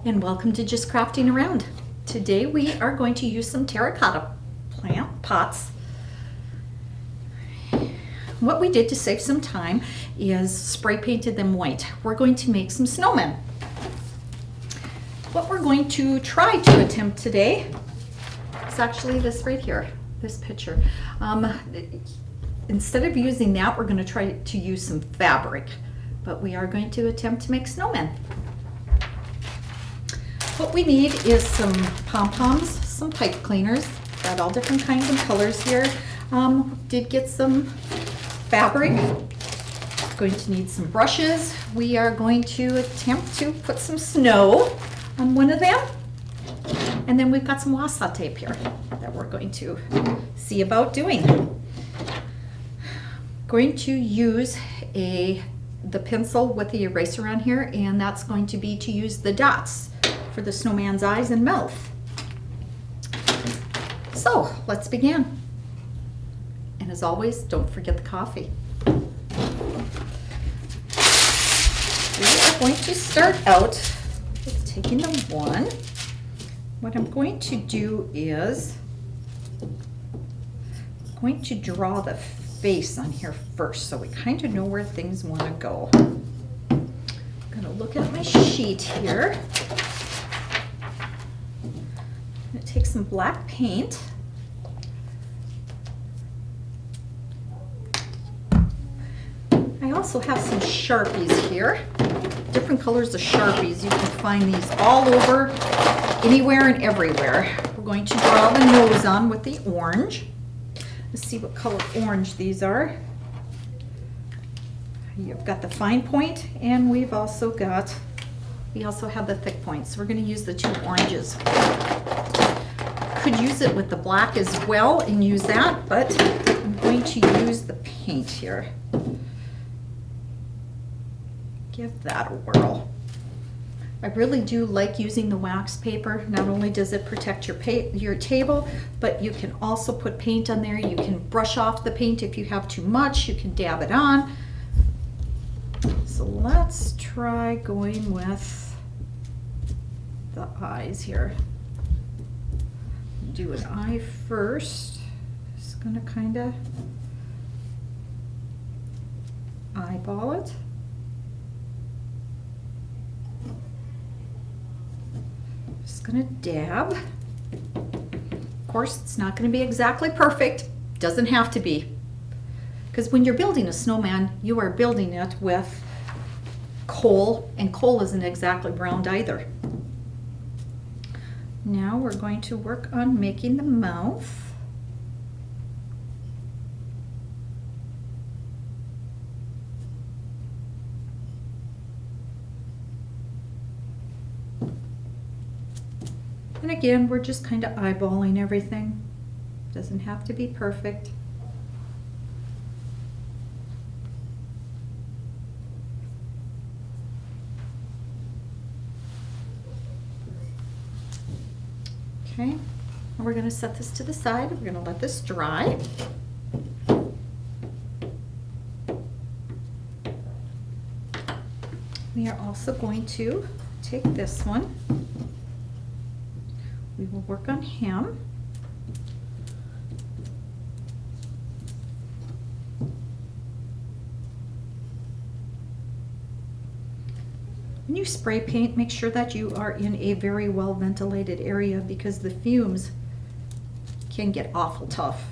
and welcome to Just Crafting Around. Today we are going to use some terracotta plant pots. What we did to save some time is spray painted them white. We're going to make some snowmen. What we're going to try to attempt today is actually this right here, this picture. Instead of using that, we're going to try to use some fabric, but we are going to attempt to make snowmen. What we need is some pom-poms, some pipe cleaners, got all different kinds of colors here. Did get some fabric, going to need some brushes. We are going to attempt to put some snow on one of them. And then we've got some wassa tape here that we're going to see about doing. Going to use the pencil with the eraser on here, and that's going to be to use the dots for the snowman's eyes and mouth. So let's begin. And as always, don't forget the coffee. We are going to start out with taking the one. What I'm going to do is I'm going to draw the face on here first so we kind of know where things want to go. I'm going to look at my sheet here. I'm going to take some black paint. I also have some Sharpies here, different colors of Sharpies. You can find these all over, anywhere and everywhere. We're going to draw the nose on with the orange. Let's see what color orange these are. You've got the fine point, and we also have the thick point. So we're going to use the two oranges. Could use it with the black as well and use that, but I'm going to use the paint here. Give that a whirl. I really do like using the wax paper. Not only does it protect your table, but you can also put paint on there. You can brush off the paint if you have too much. You can dab it on. So let's try going with the eyes here. Do an eye first. Just gonna kind of eyeball it. Just gonna dab. Of course, it's not gonna be exactly perfect. Doesn't have to be. Because when you're building a snowman, you are building it with coal, and coal isn't exactly browned either. Now we're going to work on making the mouth. And again, we're just kind of eyeballing everything. Doesn't have to be perfect. Okay, and we're going to set this to the side. We're going to let this dry. We are also going to take this one. We will work on him. When you spray paint, make sure that you are in a very well ventilated area because the fumes can get awful tough.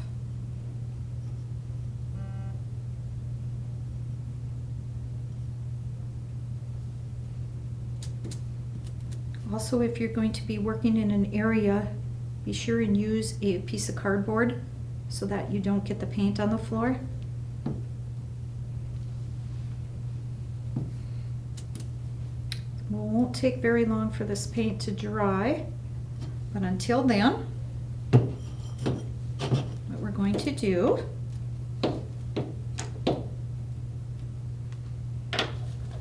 Also, if you're going to be working in an area, be sure and use a piece of cardboard so that you don't get the paint on the floor. It won't take very long for this paint to dry, but until then, what we're going to do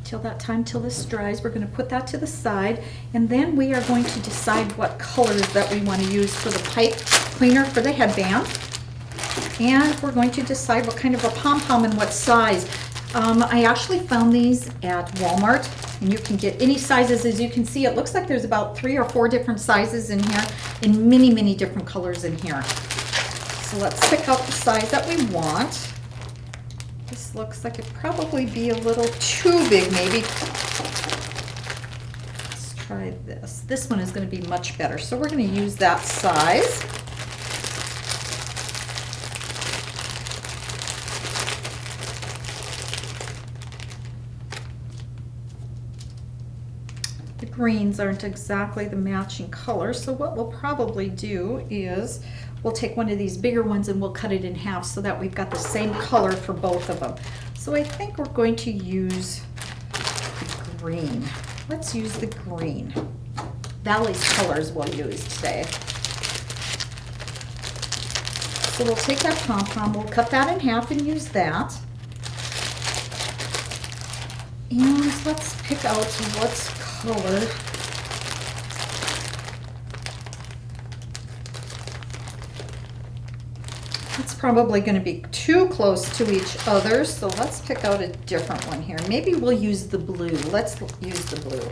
till this dries, we're going to put that to the side, and then we are going to decide what colors that we want to use for the pipe cleaner for the headband, and we're going to decide what kind of a pom-pom and what size. I actually found these at Walmart. And you can get any sizes. As you can see, it looks like there's about 3 or 4 different sizes in here and many, many different colors in here. So let's pick out the size that we want. This looks like it'd probably be a little too big maybe. Let's try this. This one is going to be much better. So we're going to use that size. The greens aren't exactly the matching color, so what we'll probably do is we'll take one of these bigger ones and we'll cut it in half so that we've got the same color for both of them. So I think we're going to use the green. Let's use the green. Valley's colors we'll use today. So we'll take that pom-pom, we'll cut that in half and use that. And let's pick out what's color. It's probably going to be too close to each other, so let's pick out a different one here. Maybe we'll use the blue. Let's use the blue.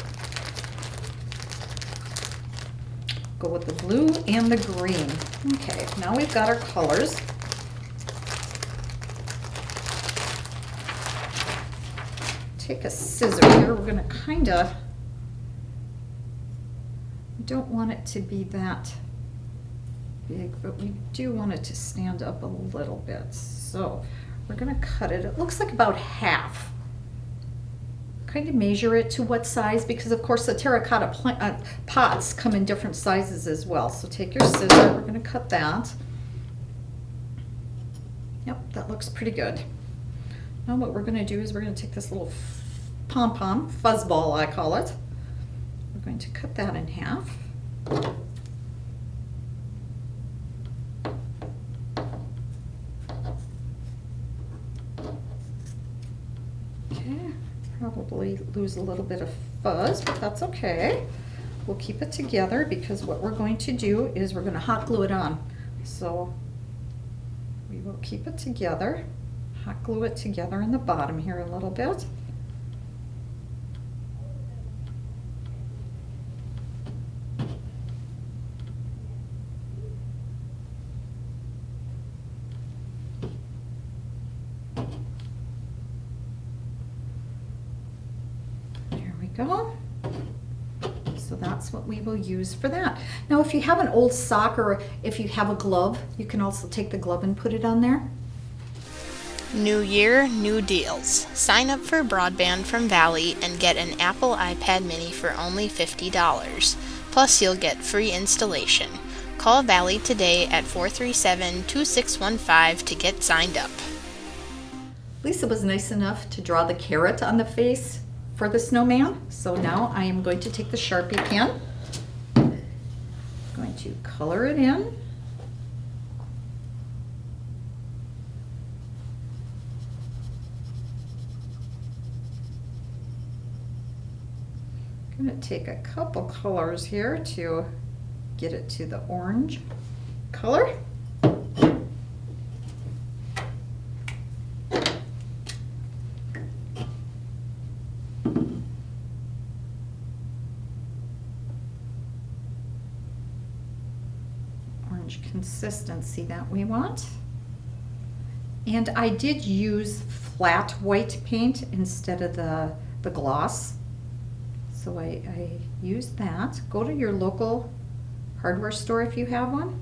Go with the blue and the green. Okay, now we've got our colors. Take a scissor here. We're going to kind of, we don't want it to be that big, but we do want it to stand up a little bit. So we're going to cut it. It looks like about half. Kind of measure it to what size, because of course the terracotta pots come in different sizes as well. So take your scissor. We're going to cut that. Yep, that looks pretty good. Now what we're going to do is we're going to take this little pom-pom, fuzzball I call it. We're going to cut that in half. Okay, probably lose a little bit of fuzz, but that's okay. We'll keep it together because what we're going to do is we're going to hot glue it on. So we will keep it together. Hot glue it together in the bottom here a little bit. There we go. So that's what we will use for that. Now if you have an old sock or if you have a glove, you can also take the glove and put it on there. New year, new deals. Sign up for broadband from Valley and get an Apple iPad mini for only $50. Plus you'll get free installation. Call Valley today at 437-2615 to get signed up. Lisa was nice enough to draw the carrot on the face for the snowman. So now I am going to take the Sharpie pen. I'm going to color it in. I'm going to take a couple colors here to get it to the orange color. Orange consistency that we want. And I did use flat white paint instead of the gloss. So I used that. Go to your local hardware store if you have one.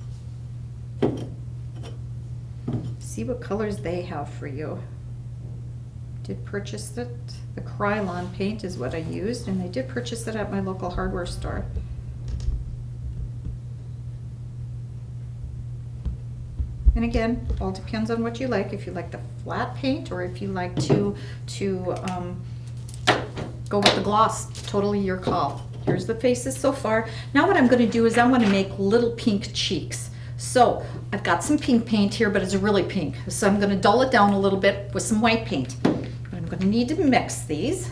See what colors they have for you. Did purchase it. The Krylon paint is what I used, and I did purchase it at my local hardware store. And again, all depends on what you like. If you like the flat paint or if you like to go with the gloss, totally your call. Here's the faces so far. Now what I'm going to do is I want to make little pink cheeks. So I've got some pink paint here, but it's really pink. So I'm going to dull it down a little bit with some white paint. But I'm going to need to mix these.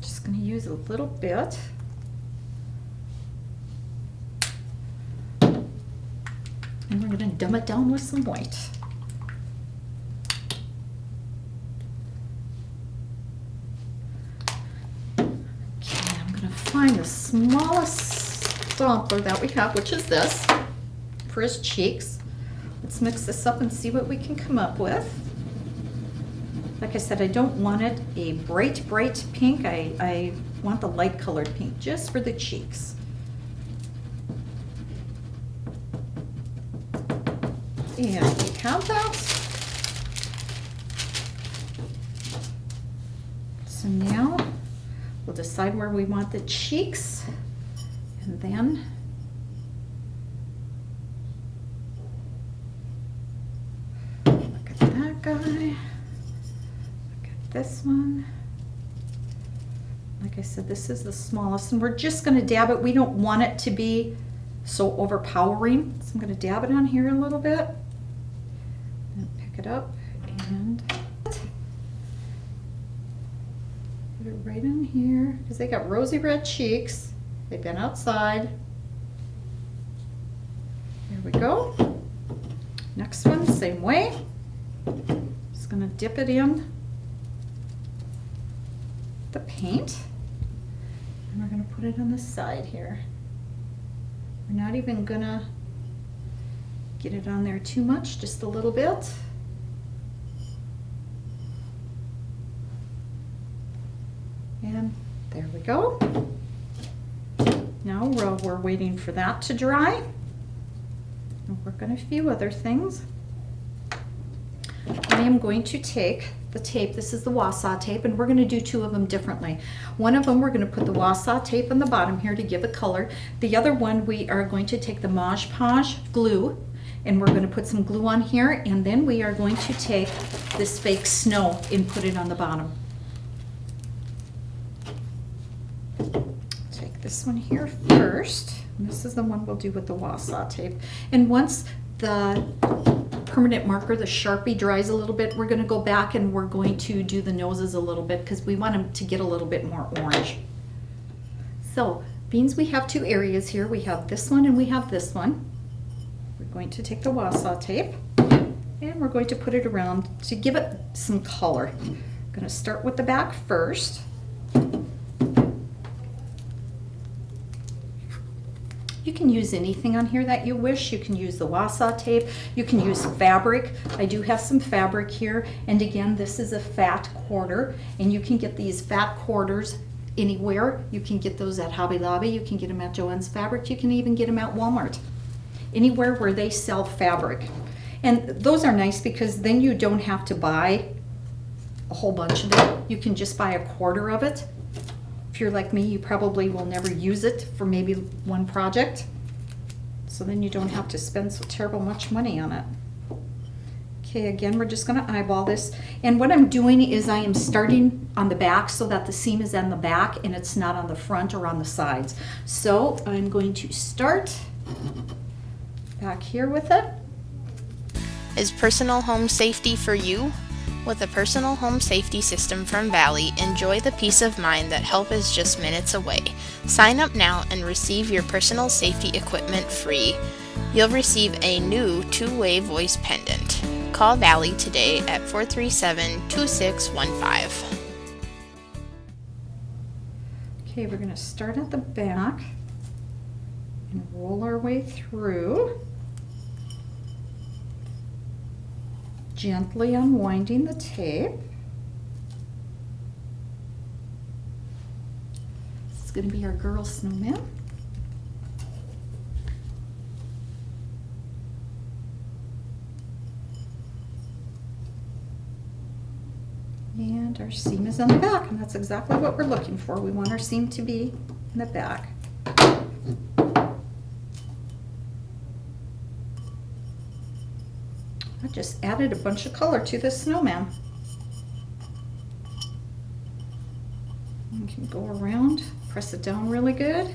Just going to use a little bit. And we're going to dumb it down with some white. find the smallest sampler that we have, which is this, for his cheeks. Let's mix this up and see what we can come up with. Like I said, I don't want it a bright, bright pink. I want the light colored pink just for the cheeks. And we have that. So now we'll decide where we want the cheeks, and then look at that guy, look at this one. Like I said, this is the smallest, and we're just going to dab it. We don't want it to be so overpowering, so I'm going to dab it on here a little bit and pick it up and put it right in here, because they got rosy red cheeks. They've been outside. There we go. Next one, same way. Just gonna dip it in the paint, and we're gonna put it on the side here. We're not even gonna get it on there too much, just a little bit. And there we go. Now we're waiting for that to dry. I'll work on a few other things. I am going to take the tape, this is the Wausau tape, and we're going to do two of them differently. One of them we're going to put the Wausau tape on the bottom here to give it color. The other one we are going to take the Mod Podge glue, and we're going to put some glue on here, and then we are going to take this fake snow and put it on the bottom. Take this one here first. And this is the one we'll do with the Wausau tape. And once the permanent marker, the Sharpie, dries a little bit, we're going to go back and we're going to do the noses a little bit because we want them to get a little bit more orange. So, beans, we have two areas here. We have this one and we have this one. We're going to take the Wausau tape and we're going to put it around to give it some color. I'm going to start with the back first. You can use anything on here that you wish. You can use the Wausau tape. You can use fabric. I do have some fabric here. And again, this is a fat quarter. And you can get these fat quarters anywhere. You can get those at Hobby Lobby. You can get them at Joann's Fabric. You can even get them at Walmart. Anywhere where they sell fabric. And those are nice because then you don't have to buy a whole bunch of it. You can just buy a quarter of it. If you're like me, you probably will never use it for maybe one project. So then you don't have to spend so terrible much money on it. Okay, again, we're just going to eyeball this. And what I'm doing is I am starting on the back so that the seam is on the back and it's not on the front or on the sides. So I'm going to start back here with it. Is personal home safety for you? With a personal home safety system from Valley, enjoy the peace of mind that help is just minutes away. Sign up now and receive your personal safety equipment free. You'll receive a new two-way voice pendant. Call Valley today at 437-2615. Okay, we're going to start at the back and roll our way through. Gently unwinding the tape. This is going to be our girl snowman. And our seam is on the back, and that's exactly what we're looking for. We want our seam to be in the back. I just added a bunch of color to this snowman. You can go around, press it down really good.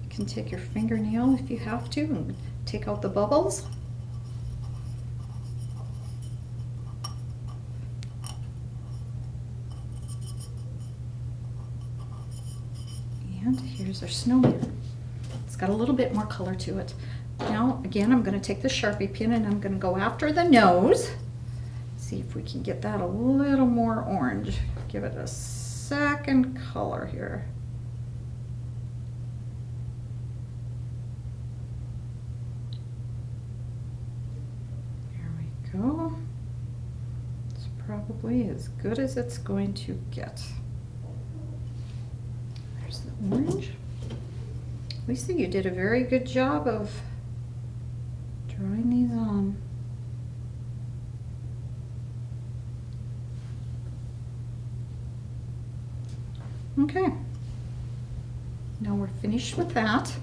You can take your fingernail if you have to and take out the bubbles. And here's our snowman. It's got a little bit more color to it. Now, again, I'm going to take the Sharpie pin and I'm going to go after the nose. See if we can get that a little more orange. Give it a second color here. There we go. It's probably as good as it's going to get. There's the orange. Lisa, you did a very good job of drawing these on. Okay, now we're finished with that.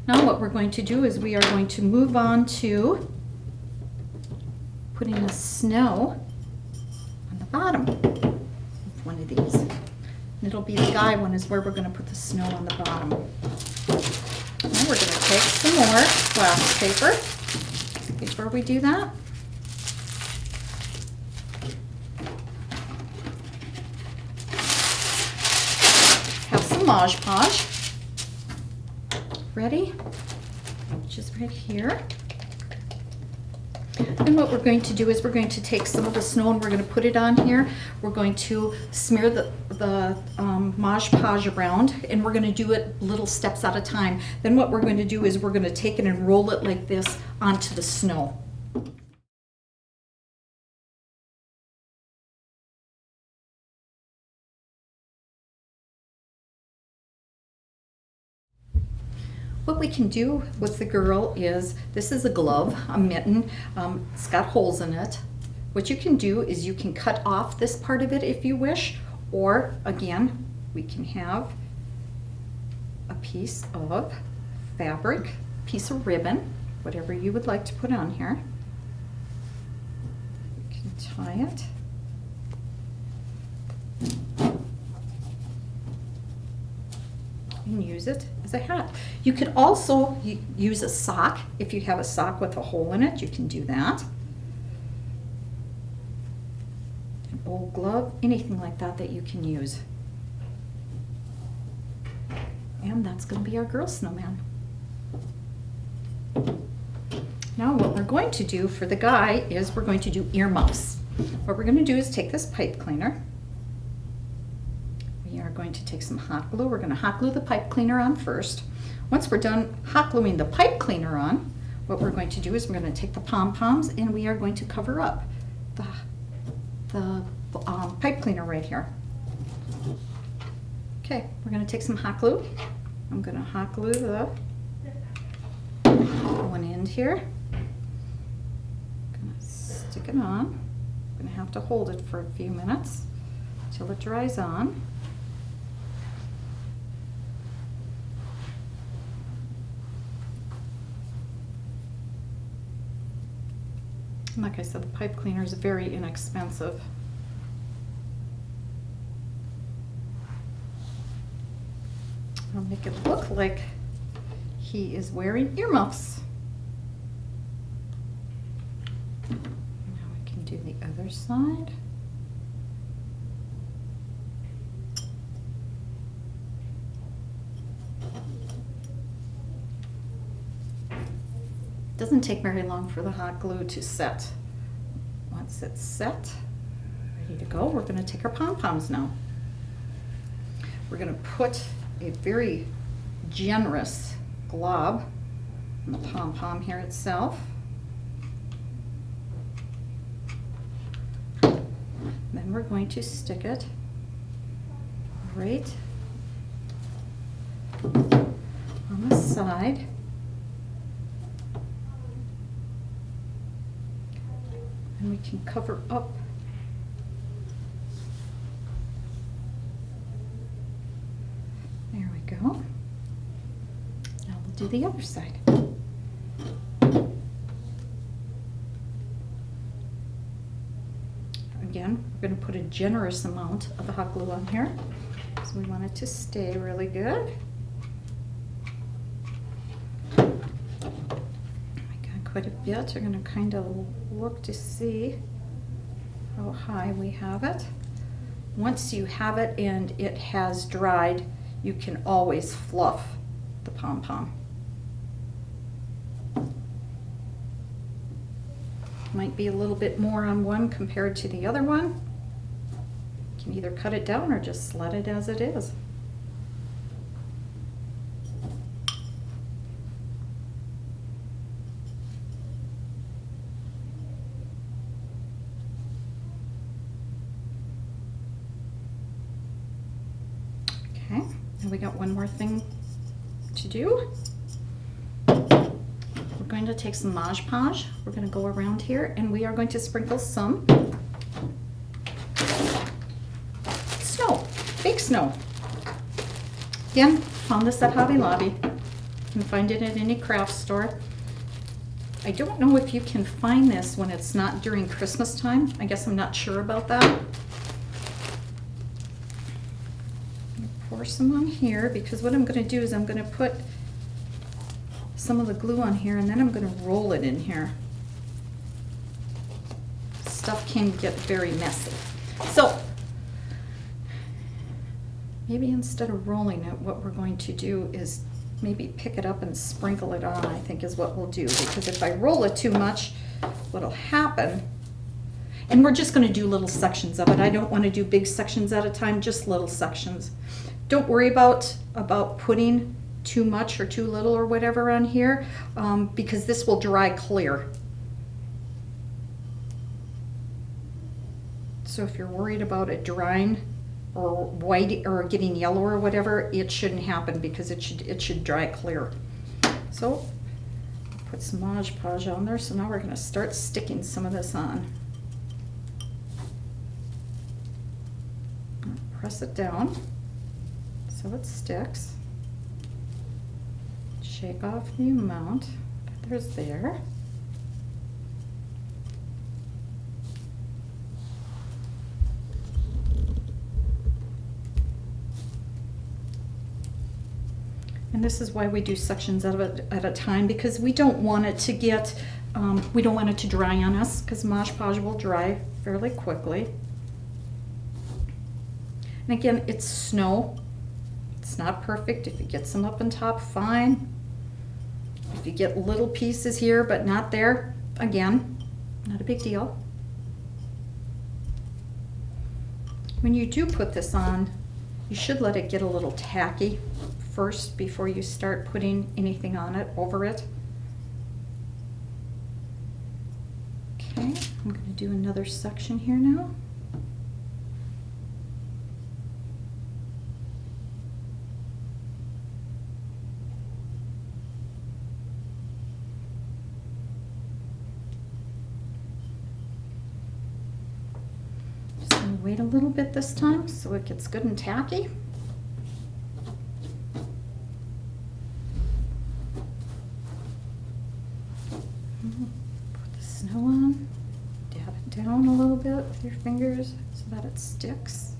Now what we're going to do is we are going to move on to putting the snow on the bottom of one of these. And it'll be the guy one is where we're going to put the snow on the bottom. Now we're going to take some more glass paper before we do that. Mod Podge ready, which is right here. And what we're going to do is we're going to take some of the snow and we're going to put it on here. We're going to smear the Mod Podge around, and we're going to do it little steps at a time. Then what we're going to do is we're going to take it and roll it like this onto the snow. What we can do with the girl is, this is a glove, a mitten, it's got holes in it. What you can do is you can cut off this part of it if you wish, or again, we can have a piece of fabric, piece of ribbon, whatever you would like to put on here. You can tie it. And use it as a hat. You could also use a sock. If you have a sock with a hole in it, you can do that. An old glove, anything like that that you can use. And that's going to be our girl snowman. Now what we're going to do for the guy is we're going to do earmuffs. What we're going to do is take this pipe cleaner. We are going to take some hot glue. We're going to hot glue the pipe cleaner on first. Once we're done hot gluing the pipe cleaner on, what we're going to do is we're going to take the pom-poms and we are going to cover up the pipe cleaner right here. Okay, we're going to take some hot glue. I'm going to hot glue the one end here. I'm going to stick it on. I'm going to have to hold it for a few minutes till it dries on. And like I said, the pipe cleaner is very inexpensive. I'll make it look like he is wearing earmuffs. Now we can do the other side. Doesn't take very long for the hot glue to set. Once it's set, ready to go, we're going to take our pom-poms now. We're going to put a very generous glob on the pom-pom here itself. Then we're going to stick it right on the side. And we can cover up there we go. Now we'll do the other side. Again, we're going to put a generous amount of the hot glue on here, so we want it to stay really good. Quite a bit. We're going to kind of look to see how high we have it. Once you have it and it has dried, you can always fluff the pom-pom. Might be a little bit more on one compared to the other one. You can either cut it down or just let it as it is. Okay, and we got one more thing to do. We're going to take some Mod Podge. We're going to go around here and we are going to sprinkle some snow, fake snow. Again, found this at Hobby Lobby. You can find it at any craft store. I don't know if you can find this when it's not during Christmas time. I guess I'm not sure about that. Pour some on here because what I'm going to do is I'm going to put some of the glue on here and then I'm going to roll it in here. Stuff can get very messy. So maybe instead of rolling it, what we're going to do is maybe pick it up and sprinkle it on, I think is what we'll do. Because if I roll it too much, what'll happen, and we're just going to do little sections of it. I don't want to do big sections at a time, just little sections. Don't worry about putting too much or too little or whatever on here because this will dry clear. So if you're worried about it drying or white or getting yellow or whatever, it shouldn't happen because it should dry clear. So put some Mod Podge on there. So now we're going to start sticking some of this on. Press it down so it sticks. Shake off the amount that there's there. And this is why we do sections of it at a time, because we don't want it to get, we don't want it to dry on us, because Mod Podge will dry fairly quickly. And again, it's snow. It's not perfect. If you get some up on top, fine. If you get little pieces here but not there, again, not a big deal. When you do put this on, you should let it get a little tacky first before you start putting anything on it, over it. Okay, I'm going to do another section here now. Wait a little bit this time so it gets good and tacky. Put the snow on, dab it down a little bit with your fingers so that it sticks.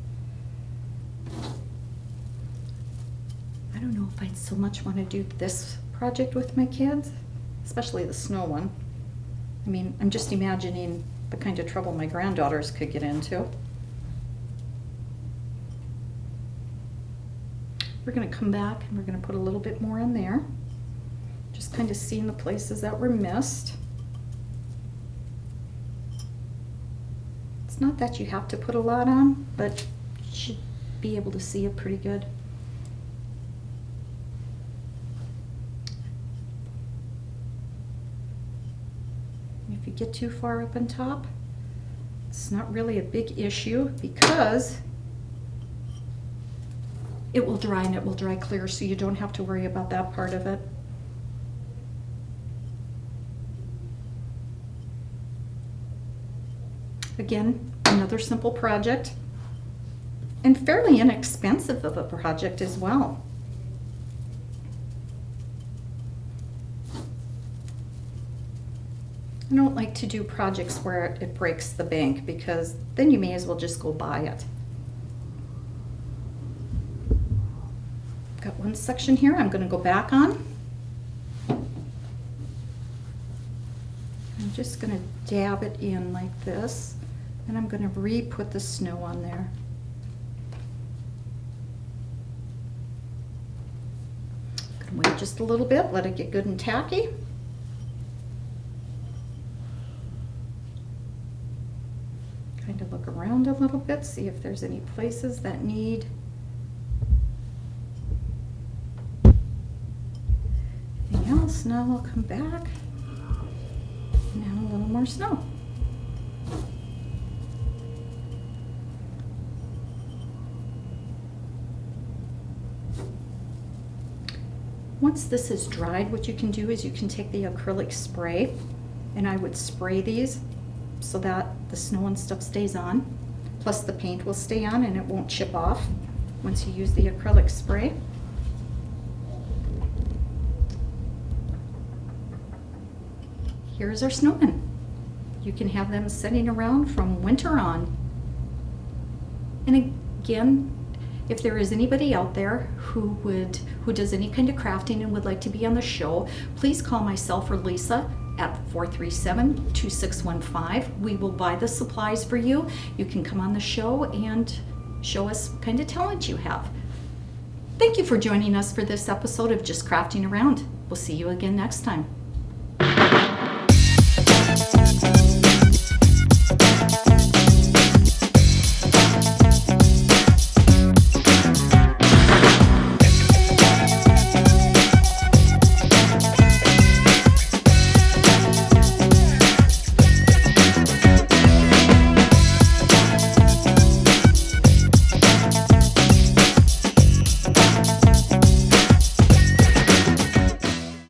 I don't know if I'd so much want to do this project with my kids, especially the snow one. I mean, I'm just imagining the kind of trouble my granddaughters could get into. We're going to come back and we're going to put a little bit more in there. Just kind of seeing the places that were missed. It's not that you have to put a lot on, but you should be able to see it pretty good. If you get too far up on top, it's not really a big issue because it will dry and it will dry clear, so you don't have to worry about that part of it. Again, another simple project and fairly inexpensive of a project as well. I don't like to do projects where it breaks the bank because then you may as well just go buy it. Got one section here I'm going to go back on. I'm just going to dab it in like this, and I'm going to re-put the snow on there. Going to wait just a little bit, let it get good and tacky. Kind of look around a little bit, see if there's any places that need anything else. Now we'll come back and add a little more snow. Once this is dried, what you can do is you can take the acrylic spray, and I would spray these so that the snow and stuff stays on. Plus the paint will stay on and it won't chip off once you use the acrylic spray. Here's our snowmen. You can have them sitting around from winter on. And again, if there is anybody out there who does any kind of crafting and would like to be on the show, please call myself or Lisa at 437-2615. We will buy the supplies for you. You can come on the show and show us what kind of talent you have. Thank you for joining us for this episode of Just Crafting Around. We'll see you again next time.